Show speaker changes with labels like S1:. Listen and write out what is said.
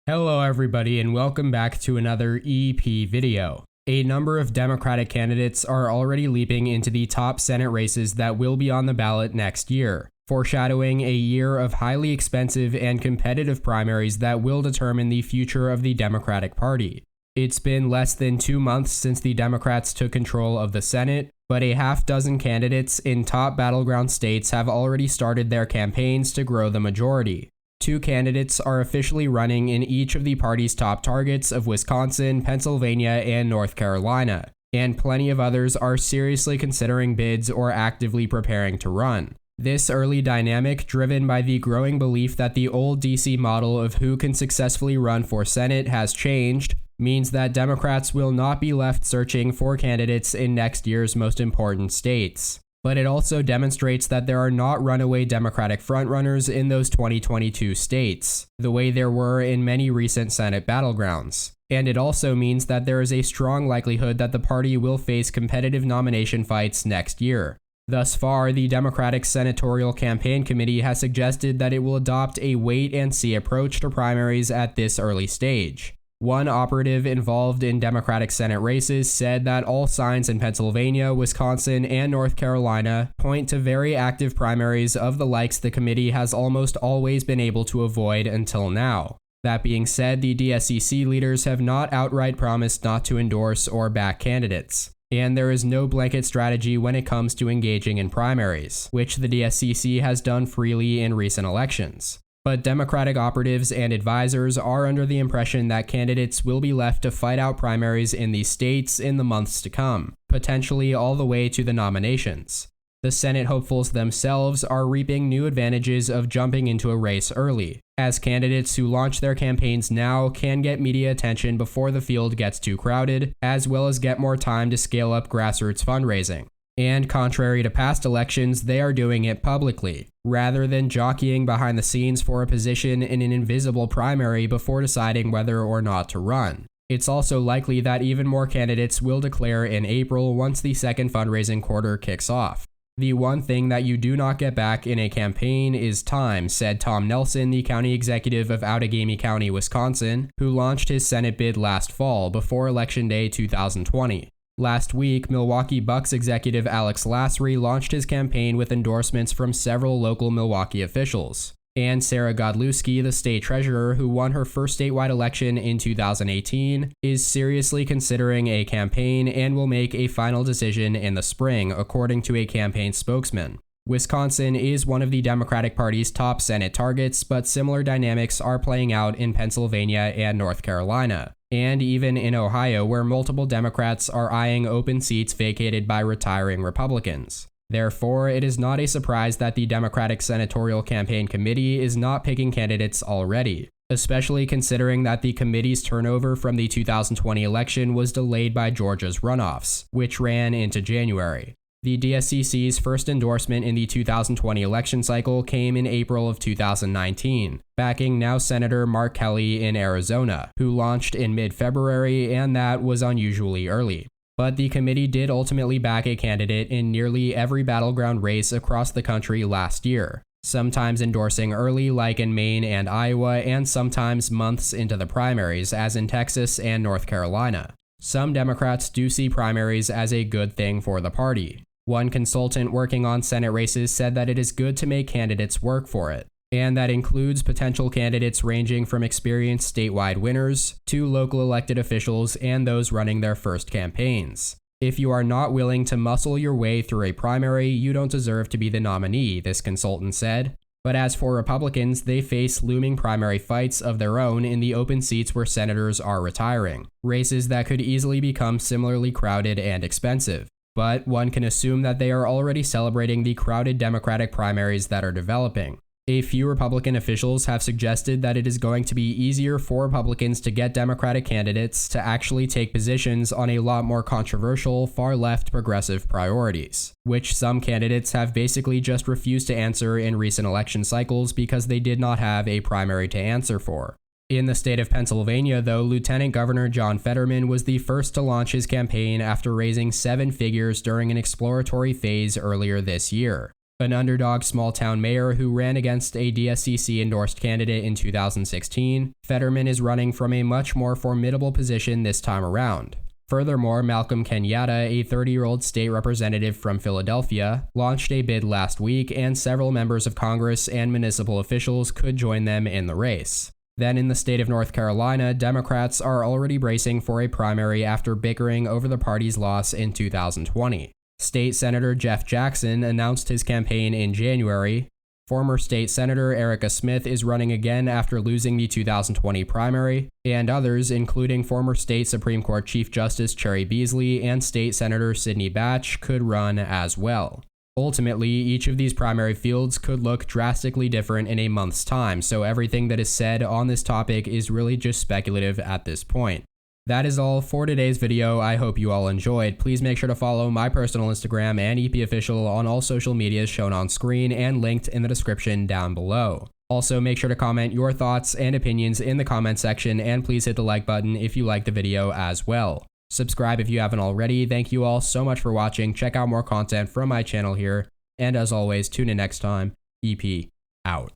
S1: Hello everybody and welcome back to another EP video. A number of Democratic candidates are already leaping into the top Senate races that will be on the ballot next year, foreshadowing a year of highly expensive and competitive primaries that will determine the future of the Democratic Party. It's been less than 2 months since the Democrats took control of the Senate, but a half dozen candidates in top battleground states have already started their campaigns to grow the majority. 2 candidates are officially running in each of the party's top targets of Wisconsin, Pennsylvania, and North Carolina, and plenty of others are seriously considering bids or actively preparing to run. This early dynamic, driven by the growing belief that the old DC model of who can successfully run for Senate has changed, means that Democrats will not be left searching for candidates in next year's most important states. But it also demonstrates that there are not runaway Democratic frontrunners in those 2022 states, the way there were in many recent Senate battlegrounds. And it also means that there is a strong likelihood that the party will face competitive nomination fights next year. Thus far, the Democratic Senatorial Campaign Committee has suggested that it will adopt a wait-and-see approach to primaries at this early stage. One operative involved in Democratic Senate races said that all signs in Pennsylvania, Wisconsin, and North Carolina point to very active primaries of the likes the committee has almost always been able to avoid until now. That being said, the DSCC leaders have not outright promised not to endorse or back candidates. And there is no blanket strategy when it comes to engaging in primaries, which the DSCC has done freely in recent elections. But Democratic operatives and advisors are under the impression that candidates will be left to fight out primaries in these states in the months to come, potentially all the way to the nominations. The Senate hopefuls themselves are reaping new advantages of jumping into a race early, as candidates who launch their campaigns now can get media attention before the field gets too crowded, as well as get more time to scale up grassroots fundraising. And contrary to past elections, they are doing it publicly, rather than jockeying behind the scenes for a position in an invisible primary before deciding whether or not to run. It's also likely that even more candidates will declare in April once the second fundraising quarter kicks off. The one thing that you do not get back in a campaign is time, said Tom Nelson, the county executive of Outagamie County, Wisconsin, who launched his Senate bid last fall before Election Day 2020. Last week, Milwaukee Bucks executive Alex Lasry launched his campaign with endorsements from several local Milwaukee officials. And Sarah Godlewski, the state treasurer who won her first statewide election in 2018, is seriously considering a campaign and will make a final decision in the spring, according to a campaign spokesman. Wisconsin is one of the Democratic Party's top Senate targets, but similar dynamics are playing out in Pennsylvania and North Carolina, and even in Ohio, where multiple Democrats are eyeing open seats vacated by retiring Republicans. Therefore, it is not a surprise that the Democratic Senatorial Campaign Committee is not picking candidates already, especially considering that the committee's turnover from the 2020 election was delayed by Georgia's runoffs, which ran into January. The DSCC's first endorsement in the 2020 election cycle came in April of 2019, backing now Senator Mark Kelly in Arizona, who launched in mid-February, and that was unusually early. But the committee did ultimately back a candidate in nearly every battleground race across the country last year, sometimes endorsing early like in Maine and Iowa, and sometimes months into the primaries, as in Texas and North Carolina. Some Democrats do see primaries as a good thing for the party. One consultant working on Senate races said that it is good to make candidates work for it, and that includes potential candidates ranging from experienced statewide winners to local elected officials and those running their first campaigns. If you are not willing to muscle your way through a primary, you don't deserve to be the nominee, this consultant said. But as for Republicans, they face looming primary fights of their own in the open seats where senators are retiring, races that could easily become similarly crowded and expensive. But one can assume that they are already celebrating the crowded Democratic primaries that are developing. A few Republican officials have suggested that it is going to be easier for Republicans to get Democratic candidates to actually take positions on a lot more controversial, far-left progressive priorities, which some candidates have basically just refused to answer in recent election cycles because they did not have a primary to answer for. In the state of Pennsylvania, though, Lieutenant Governor John Fetterman was the first to launch his campaign after raising 7 figures during an exploratory phase earlier this year. an underdog small-town mayor who ran against a DSCC-endorsed candidate in 2016, Fetterman is running from a much more formidable position this time around. Furthermore, Malcolm Kenyatta, a 30-year-old state representative from Philadelphia, launched a bid last week, and several members of Congress and municipal officials could join them in the race. Then in the state of North Carolina, Democrats are already bracing for a primary after bickering over the party's loss in 2020. State Senator Jeff Jackson announced his campaign in January. Former State Senator Erica Smith is running again after losing the 2020 primary, and others, including former State Supreme Court Chief Justice Cherry Beasley and State Senator Sidney Batch, could run as well. Ultimately, each of these primary fields could look drastically different in a month's time, so everything that is said on this topic is really just speculative at this point. That is all for today's video. I hope you all enjoyed. Please make sure to follow my personal Instagram and EP Official on all social medias shown on screen and linked in the description down below. Also, make sure to comment your thoughts and opinions in the comment section, and please hit the like button if you liked the video as well. Subscribe if you haven't already. Thank you all so much for watching. Check out more content from my channel here, and as always, tune in next time. EP out.